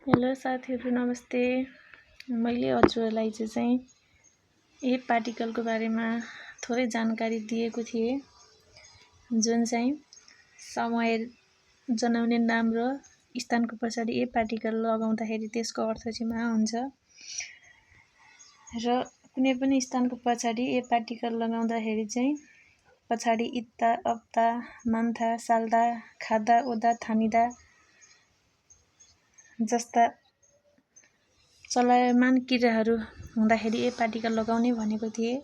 Hello साथीहरू नमस्ते। मैले हजुरहरूलाई चाहिँ ए पार्टिकलको बारेमा थोरै जानकारी दिएको थिएँ, जुन चाहिँ समय जनाउने नाम र स्थानको पछाडि ए पार्टिकल लगाउँदाखेरि त्यसको अर्थ चाहिँ मा हुन्छ र कुनै पनि स्थानको पछाडि ए पार्टिकल लगाउँदाखेरि चाहिँ पछाडि इत्ता अप्ता मान्था साल्दा खादा ओदा थानिदा जस्ता चलायमान क्रियाहरू हुँदाखेरि ए पार्टिकल लगाउने भनेको थिएँ।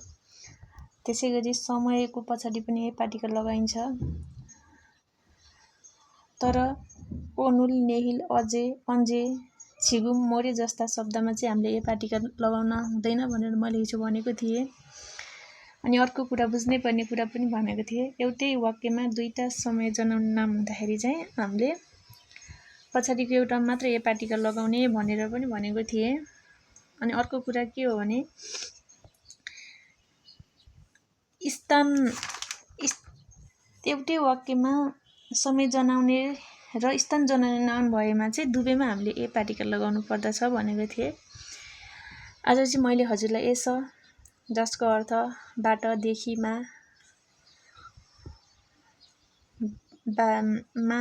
त्यसैगरी समयको पछाडि पनि ए पार्टिकल लगाइन्छ। तर ओनुल नेहिल अजे अन्जे छिगुम मोरे जस्ता शब्दमा चाहिँ हामीले ए पार्टिकल लगाउन हुँदैन भनेर मैले हिजो भनेको थिएँ। अनि अर्को कुरा बुझ्नै पर्ने कुरा पनि भनेको थिएँ। एउटै वाक्यमा दुईटा समय जनाउने नाम हुँदाखेरि चाहिँ हामीले पछाडिको एउटा मात्र ए पार्टिकल लगाउने भनेर पनि भनेको थिएँ। अनि अर्को कुरा के हो भने एउटै वाक्यमा समय जनाउने र स्थान जनाउने नाउन भएमा चाहिँ दुवैमा हामीले ए पार्टिकल लगाउनु पर्दछ भनेको थिएँ। आज चाहिँ मैले हजुरलाई ए छ जसको अर्थ बाट देखिमा मा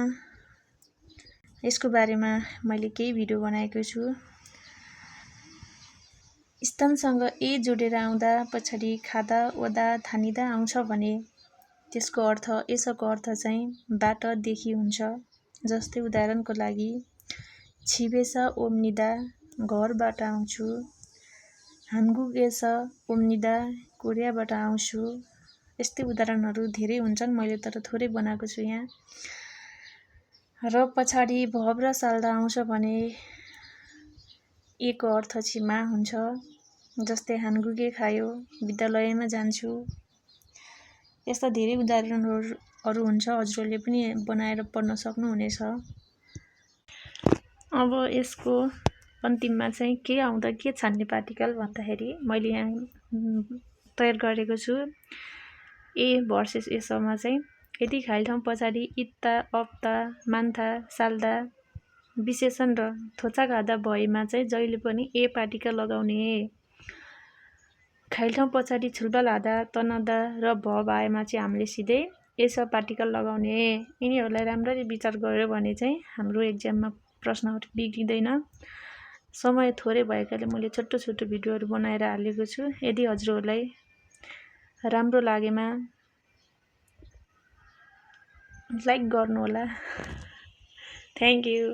यसको बारेमा मैले केही भिडियो बनाएको छु। स्थानसँग ए जोडेर आउँदा पछाडि खादा ओदा थानिदा आउँछ भने त्यसको अर्थ यसको अर्थ चाहिँ बाट देखि हुन्छ। जस्तै उदाहरणको लागि छिबेस ओम्निदा घरबाट आउँछु, हान्गुगेस ओम्निदा कोरियाबाट आउँछु। यस्तै उदाहरणहरू धेरै हुन्छन्, मैले तर थोरै बनाएको छु यहाँ। र पछाडि भब्र साल्दा आउँछ भने एको अर्थ चाहिँ मा हुन्छ। जस्तै हान्गुगे खायो, विद्यालयमा जान्छु। यस्ता धेरै उदाहरणहरू हुन्छ, हजुरहरूले पनि बनाएर पढ्न सक्नुहुनेछ। अब यसको अन्तिममा चाहिँ के आउँदा के छान्ने पार्टिकल भन्दाखेरि मैले यहाँ तयार गरेको छु। ए भर्सेस यसमा चाहिँ यदि खाली ठाउँ पछाडि इत्ता अप्ता मान्था साल्दा विशेषण र थोचा खादा भएमा चाहिँ जहिले पनि ए पार्टिकल लगाउने। खाली ठाउँ पछाडि छुलबल हादा तनदा र भव आएमा चाहिँ हामीले सिधै एस पार्टिकल लगाउने। यिनीहरूलाई राम्ररी विचार गर्यो भने चाहिँ हाम्रो एक्जाममा प्रश्नहरू बिग्रिँदैन। समय थोरै भएकाले मैले छोटो छोटो भिडियोहरू बनाएर हालेको छु। यदि हजुरहरूलाई राम्रो लागेमा लाइक गर्नुहोला। Thank you.